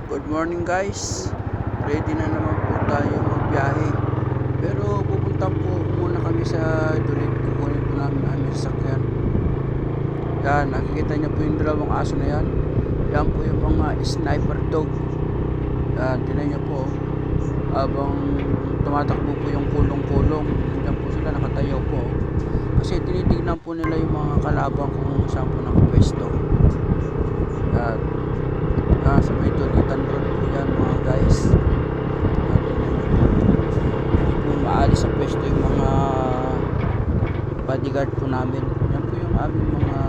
Good morning guys. Ready na naman po tayo magbiyahe. Pero pupunta po muna kami sa Dulit. Kukunin po namin ang aming sasakyan. Yan, nakikita niyo po yung dalawang aso na yan. Yan po yung mga sniper dog. Yan, tinan niyo po. Habang tumatakbo po yung kulong-kulong, nandiyan po sila nakatayo po. Kasi tinitignan po nila yung mga kalabang kung saan po nakapwesto. Yan. Sa may Dulitan Road po yan mga guys. Hindi po maalis sa pwesto yung mga bodyguard po namin. Yan po yung aming mga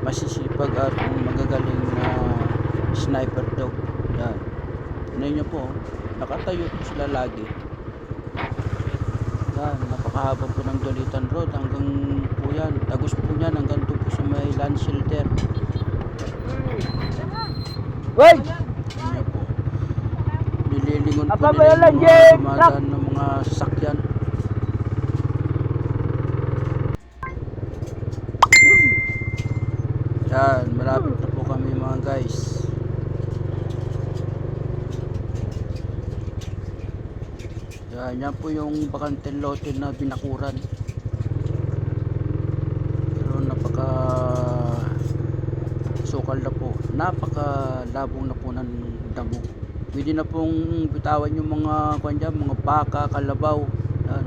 masisipag at magagaling na sniper dog. Yan. Tignan nyo po, nakatayo po sila lagi. Yan, napakahaba po ng Dulitan Road. Hanggang po yan, tagos po yan hanggang po sa may land shelter. Wey! Nililingon po nila yung mga dumadaan ng mga sasakyan. Yan, malapit na po kami mga guys. Yan po yung bakanteng lote na binakuran. Pero napaka sukal na po, napakalabong na po ng damo. Pwede na pong bitawan yung mga kanya, mga baka, kalabaw. Yan.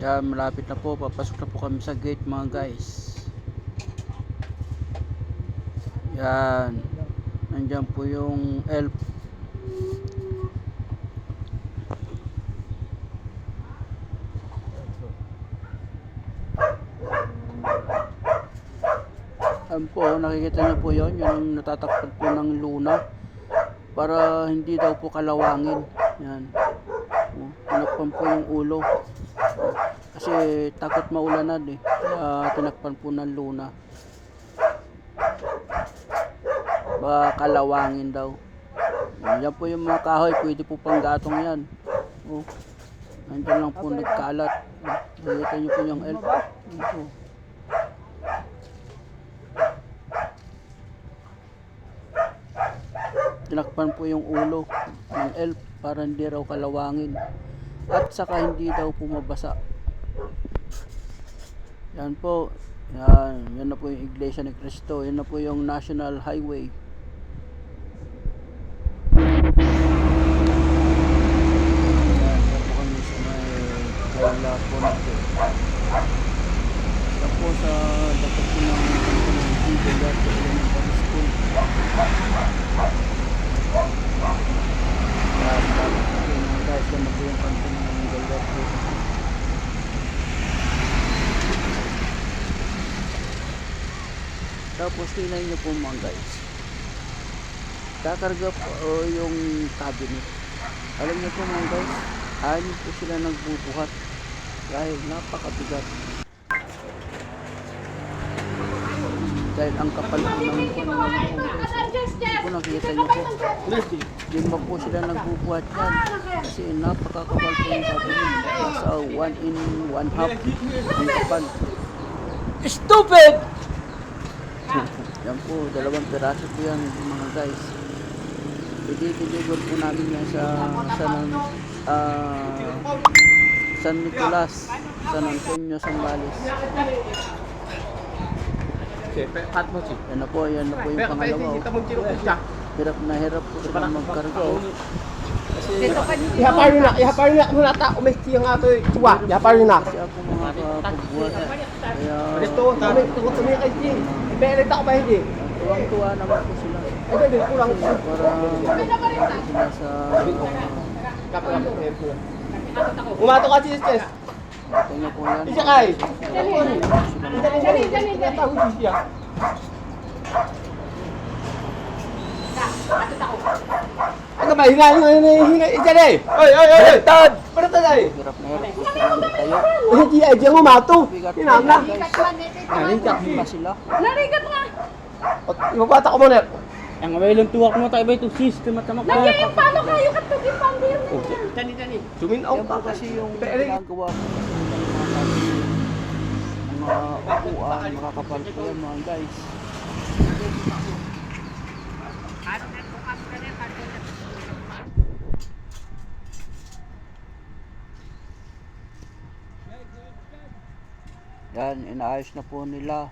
Yan, malapit na po, papasok na po kami sa gate mga guys. Yan, nandyan po yung elf. Yan po, nakikita niyo po yun, yung natatakpan po ng luna para hindi daw po kalawangin. Yan, tinakpan po yung ulo kasi takot maulanan eh, kaya tinakpan po ng luna baka kalawangin daw. Yan po yung mga kahoy, pwede po pang gatong yan. Nandiyan lang po nagkalat. Nakikita niyo po yung elf. Ito. Tinakpan po yung ulo ng elf para hindi raw kalawangin at saka hindi daw pumabasa. Yan po, yan na po yung Iglesia ni Cristo. Yan na po yung National Highway. Yan po kami sa may Kaila po nato. Yan po sa dapat po ng Iglesia Elementary School. Guys, yan na po yung kanto ng Galwat po. Tapos tingnan nyo po mga guys, kakarga po yung cabinet. Alam nyo po mga guys, anim po sila nagbubuhat dahil napakabigat. Dahil ang kapal po ng kung nakita nyo po, lima po sila nagbubuhat yan kasi napakakapal po yung cabinet. Nasa 1 in 1/2 ang kapal. Stupid! Yan po, 2 piraso po yan mga guys. I-deliver po namin yan sa San Nicolas, San Antonio, Zambales. Yan na po yung pangalawa. Hirap na hirap po sila magkarga. Ihapar nyo na muna ta, umesti yung ato tuwa. Ihapar nyo na. Kasi ako mga kapagbuhat. Kaya Ito, tukot sa mga kaisi. Ibelit ako ba hindi? tuwang-tuwa naman po sila. Ay, hindi, kurang. Para sila sa Umato ka si Chess. tingnan po yan. Isa kay. Dali. Ano ba, hinga. Isa na eh. Oy, Tad! Para tayo. Hirap na hirap po sila tayo. Hindi, ay, diyan umato. Hinanga. Narigat pa sila. Narigat nga! Ibabata ko muna. Ang awailong tuwak mo tayo ba ito system at tamak. Nandiyan yung palo kayo katugin pang beer mo. Sumin out. Yan po kasi yung ginagawa po mga upuan, makakapal po yan mga guys. Yan, inaayos na po nila.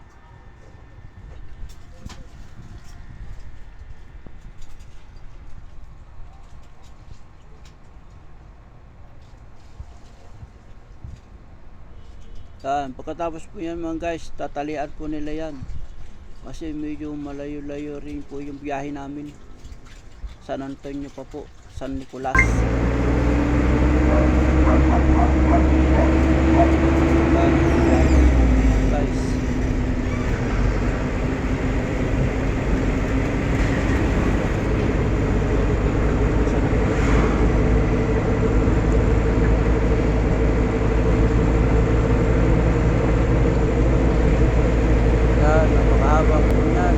Yan, pagkatapos po yan mga guys, tatalian po nila yan. Kasi medyo malayo-layo rin po yung biyahe namin. San Antonio pa po, San Nicolas. Yan, guys. Yan, napakahaba po yan.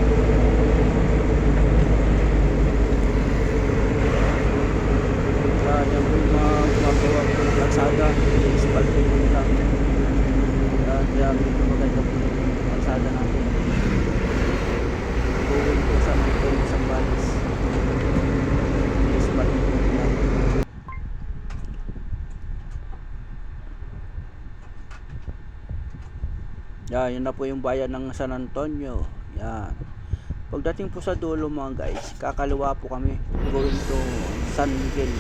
Yan, yan po yung mga gumagawa po ng kalsada. Isipal po nila. Yan, maganda po yung kalsada natin. Buwin po sa mga po sa balis. Isipal po nila. Yan, yun na po yung bayan ng San Antonio. Yan. Pagdating po sa dulo mga guys, kakaliwa po kami going to San Miguel.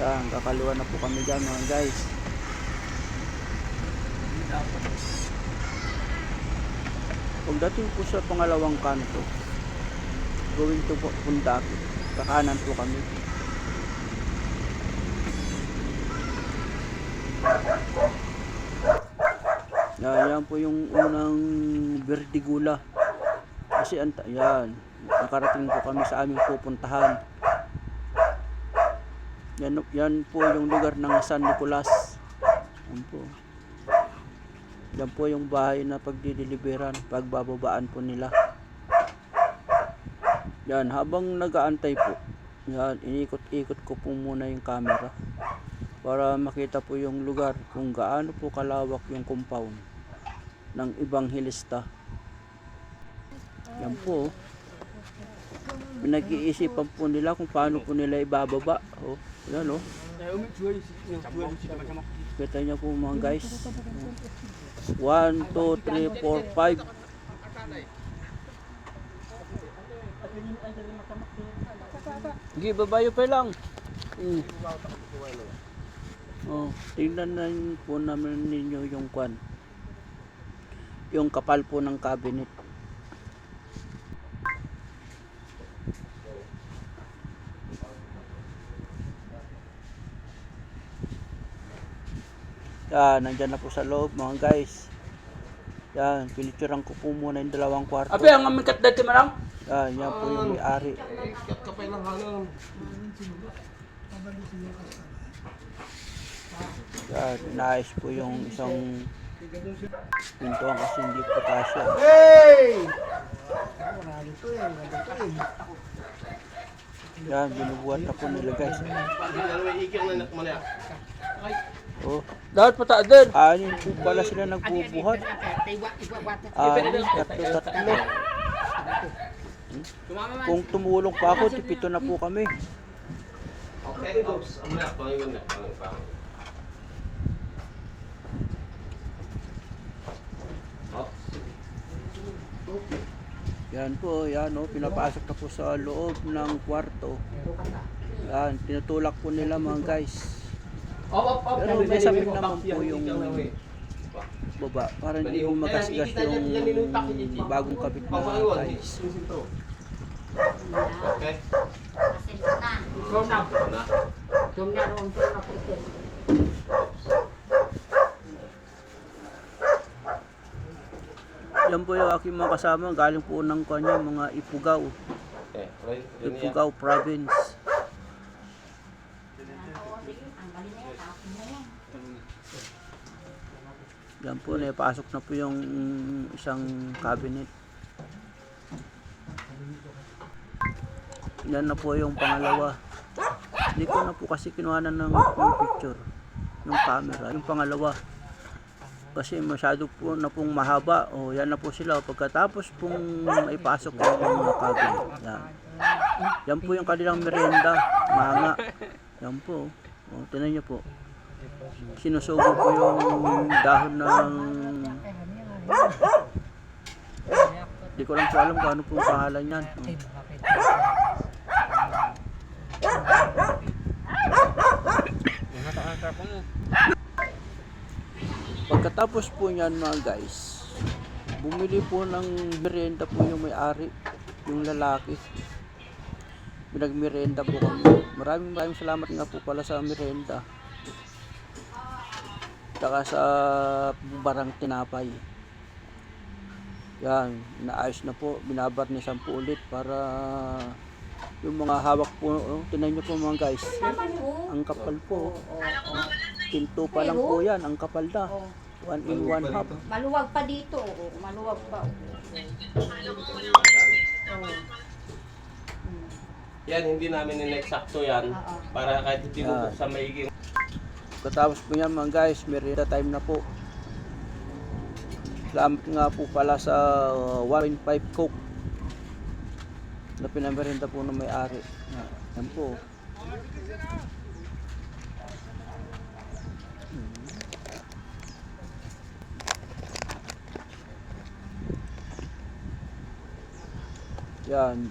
Yan, kakaliwa na po kami dyan mga guys. Pagdating po sa pangalawang kanto, going to Pundapi, kakanan po kami. Yan po yung unang Verdigula. Kasi yan, nakarating po kami sa aming pupuntahan. Yan po yung lugar ng San Nicolas. Yan po. Yan po yung bahay na pagdideliveran, pagbababaan po nila. Yan, habang nag-aantay po, yan, inikot-ikot ko po muna yung camera para makita po yung lugar kung gaano po kalawak yung compound ng Evangelista. Yan po. Pinag-iisipan po nila kung paano po nila ibababa. Oh, yan oh. Kita niyo po mga guys. 1, 2, 3, 4, 5. Sige, babayo pa lang. Oh, tingnan na po naman ninyo yung kwan. Yung kapal po ng cabinet. Yan, nandyan na po sa loob mga guys. Yan, pinicturean ko po muna yung dalawang kwarto. Ape, ang amin kat dati marang? Yan po yung may-ari. Yan, inaayos po yung isang pintuan kasi hindi po kasya. Yan, binubuhat na po nila guys. Oh, Dapat pataadan. anin po pala sila nagbubuhat. Anin, tatlo. Kung tumulong pa ako, tipito na po kami. Yan po, yan o, pinapasok na po sa loob ng kwarto. Yan, tinutulak po nila mga guys. Pero may sabit naman po yung baba para hindi po magasgas yung bagong kabit na guys. Yan po yung aking mga kasama, galing po ng kanya, mga Ifugao. Ifugao province. Yan po, napasok na po yung isang cabinet. Yan na po yung pangalawa. Hindi ko na po kasi kinuhanan ng picture. ng camera. Yung pangalawa, kasi masyado po na pong mahaba. O yan na po sila. Pagkatapos pong ipasok yung mga kabel. Yan. Yan po yung kanilang merienda. Manga. Yan po. O, tinan nyo po. Sinusubo po yung dahon ng... Hindi ko lang po alam kung ano po ang pangalan yan. Pagkatapos po niyan mga guys, bumili po ng merienda po yung may-ari, yung lalaki. Pinagmerienda po kami. Maraming salamat nga po pala sa merienda. Saka sa barang tinapay. Yan, inaayos na po, binabarnisan po ulit para yung mga hawak po, tinan nyo po mga guys, ang kapal po. Pinto pa lang po yan, ang kapal na. 1 in 1 half. Maluwag pa dito, maluwag pa. Yan, hindi namin in-eksakto yan. Para kahit hindi mo sa maiging. Katapos po yan mga guys, merienda time na po. Salamat nga po pala sa 1.5 Coke na pinamerienda po ng may-ari. Yan po. Yan.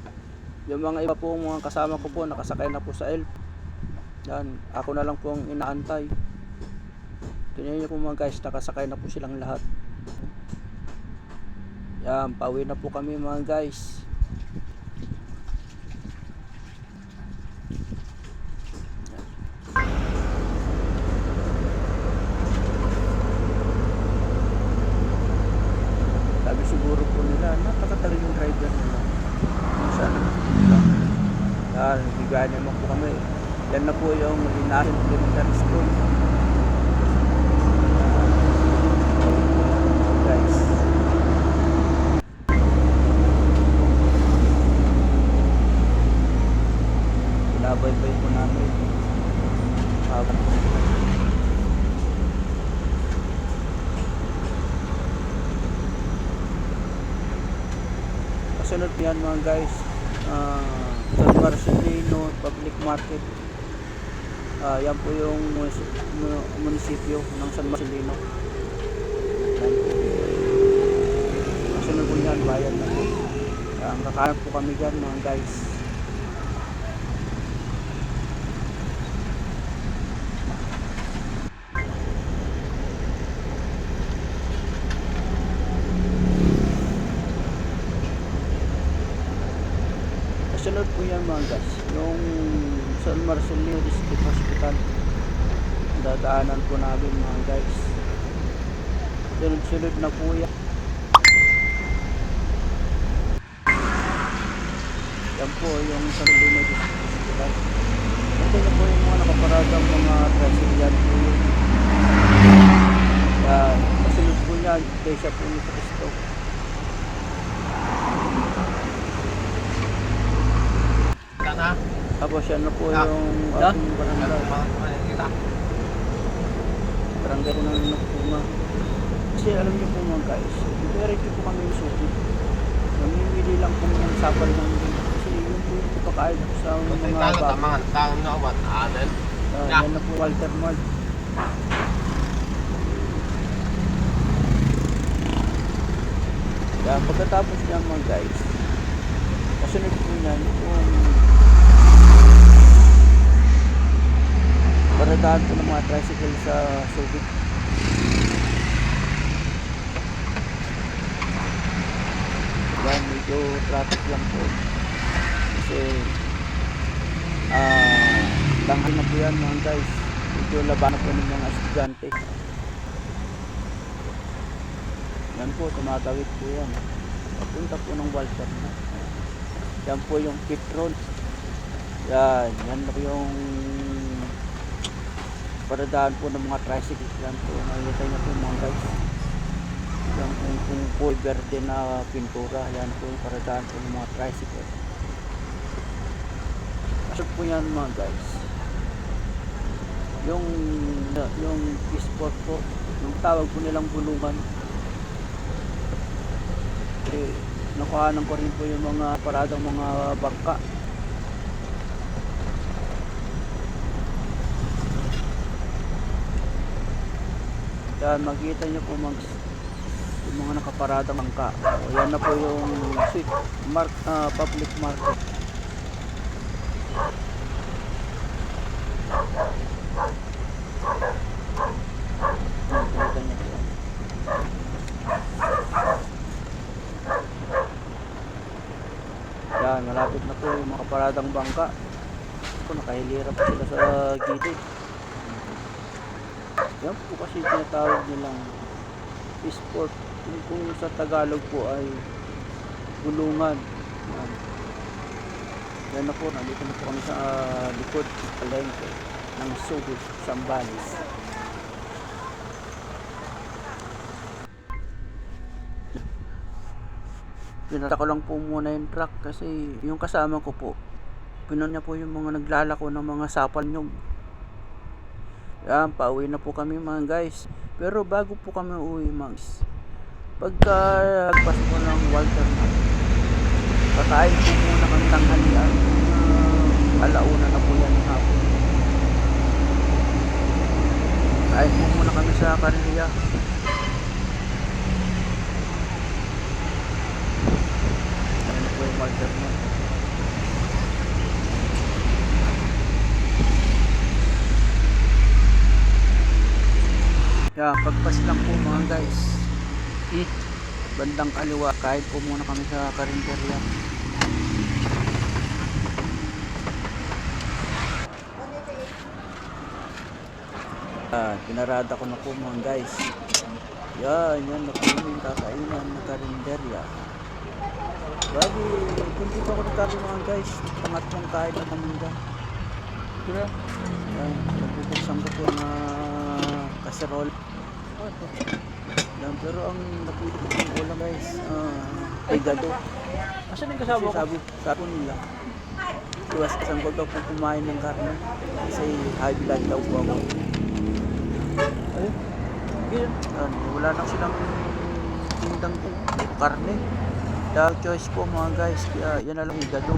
Yung mga iba po mga kasama ko po nakasakay na po sa elf. Yan. Ako na lang po ang inaantay. Tingnan niyo po mga guys, nakasakay na po silang lahat. Yan, pauwi na po kami mga guys. Sabi siguro po nila, napakatagal yung driver nila. Sana. Yan, bigyan naman po kami. Yan na po yung Linares Elementary School. Guys. Binabaybay po namin. Habang kasunod yan mga guys, San Marcelino Public Market. Yan po yung munisipyo ng San Marcelino. Kasunod po yan, bayan na po. Kakain po kami dyan mga guys. Kasunod po yan mga guys, yung San Marcelino District Hospital. Dadaanan po namin mga guys. Sunod na po yan. Yan po yung San Marcelino District Hospital. Ito na po yung mga nakaparadang mga Brazilian po yun. Yan, kasunod po yan, Iglesia po ni Cristo. Tapos yan na po yung ating barangay. Barangay po ng Nagpunga. Kasi alam niyo po mga guys, diretso po kami yung suki. Namimili lang po ng sapal ng kasi yun po yung pagkakain po sa mga bago. Yan na po Walter Mart. Kaya pagkatapos niya mga guys, kasunod po niyan yung paradaan po ng mga tricycle sa Subic. Yan, medyo traffic lang po. Kasi tanggal na po yan mga guys. Medyo laban na po ng mga estudyante. Yan po, tumatawid po yan. Papunta po ng Walter na. Yan po yung pit road. Yan po yung paradaan po ng mga tricycle. Yan po, nakikita niyo po mga guys. Yan po yung full verde na pintura. Yan po yung paradaan po ng mga tricycle. Pasok po yan mga guys. yung sport po, yung tawag po nilang bulungan. Nakuhanan ko rin po yung mga paradang mga bangka. Yan, makikita nyo po yung mga nakaparadang bangka. O, yan na po yung public market. Makikita nyo po. Yan, malapit na po yung mga paradang bangka. Ito, nakahilira pa sila sa gilid. Yan po kasi tinatawag nilang sport. Kung sa Tagalog po ay bulungan. Yan. Yan na po, nandito na po kami sa likod palengke ng Subic, Zambales. Pinata ko lang po muna yung truck kasi yung kasama ko po, pinon niya po yung mga naglalako ng mga sapal nyog. Yan, pauwi na po kami mga guys. Pero bago po kami uwi mga guys, pagka lagpas po ng Walter na, patayin po muna kami tanghalian. Alauna na po yan ng hapon. Kain po muna kami sa Karilya. Ayan na po yung Walter na. Kaya pagpas lang po mga guys, bandang kaliwa, kain po muna kami sa Karinderya. Pinarada ko na po mga guys. Yan na po yung kakainan na Karinderya. Bago, kung dito ako nagkaroon mga guys, pangatlong kain na paminda. Yan, nagpupuksan ko po ng kaserol. Yan, pero ang napili ko ng ulam guys, higado. Asan yung kasama ko? Sabi nila, iwasan ko daw po kumain ng karne kasi high blood daw po ako. Ayun, wala na silang tindang karne. Dahil choice po mga guys, kaya yan na lang higado.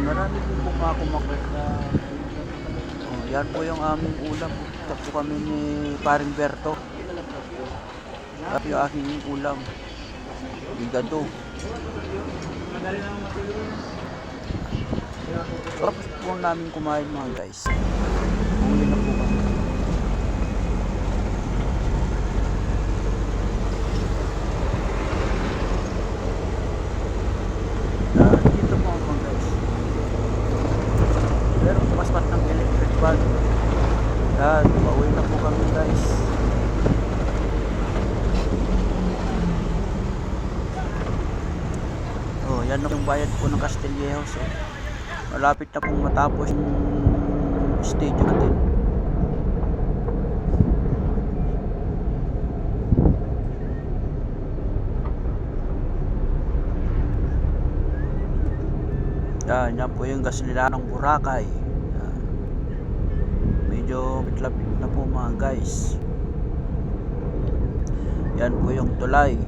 Marami po kumakumakot na. Yan po yung aming ulam. Ito po kami ni Paring Berto. Yan yung aking ulam. Higado. Tapos po namin kumain mga guys. Uwi na po kami. Dito po mga guys. Pero paspat ng electric fan. Yan, pauwi na po kami guys. Oh, yan na yung bayad po ng Castillejos. Malapit na pong matapos yung stage natin. Yan po yung gasolina ng Boracay. Yan. Medyo mitlapit na po mga guys. Yan po yung tulay.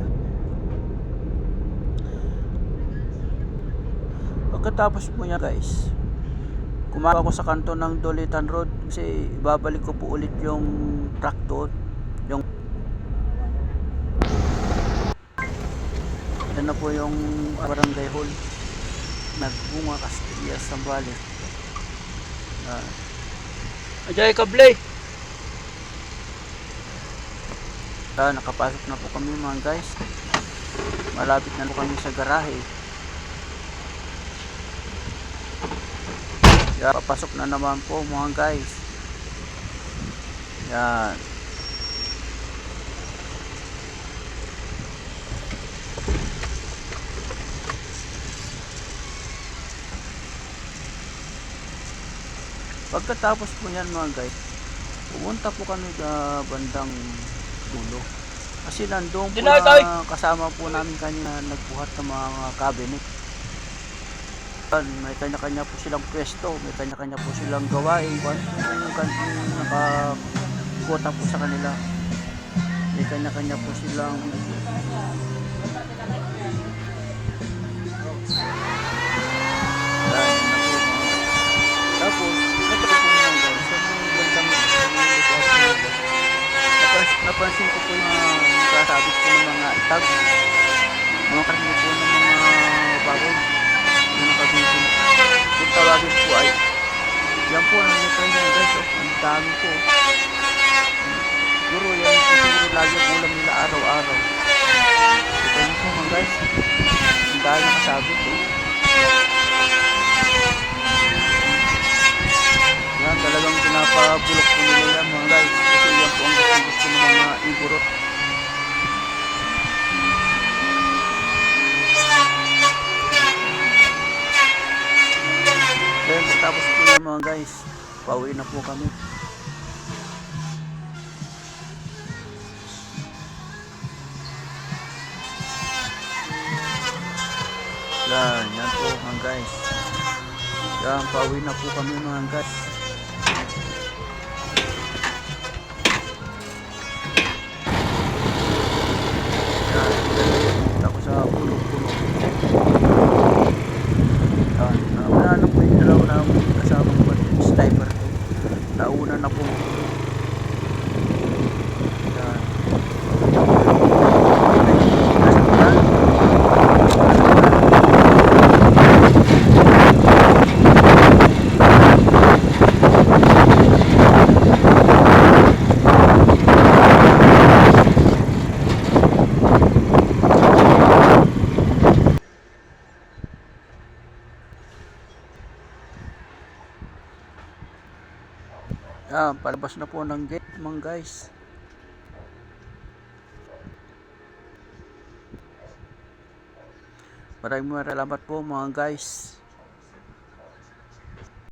Pagkatapos po niya guys, kumaka ko sa kanto ng Dolitan Road kasi babalik ko po ulit yung truck doon. Yung yan na po yung barangay hall. Nagbunga Castilla Zambales. Ajay kable. Nakapasok na po kami mga guys. Malapit na po kami sa garahe. Yan, papasok na naman po mga guys. Yan. Pagkatapos po yan mga guys, pumunta po kami sa bandang dulo. Kasi nandun po Dinoy, Toy! na kasama po namin kanina nagbuhat ng mga cabinet. May kanya-kanya po silang pwesto, may kanya-kanya po silang gawain. Kung ano yung nakakota po sa kanila. May kanya-kanya po silang tapos, ito po lang guys, sa mga bandang napansin ko po na kasabit po ng mga tag, mga karne po ng mga bagay na nakabitin. Kung tawagin po ay, yan po ang nagkanya guys, ang dami po. Siguro yan po siguro lagi ang ulam nila araw-araw. Ito yun po mga guys, ang dami nakasabit po. Yan, talagang pinapabulok po nila yan mga guys. Kasi yan po ang gusto ng mga igurot. Then, tapos po yan mga guys. Pauwi na po kami. Yan po mga guys. Yan, pauwi na po kami mga guys. Ako sa puno-puno. Wala na po yung dalaw na kasama ko sniper ko. Nauna na po. Yan. Palabas na po ng gate mga guys. Maraming salamat po mga guys.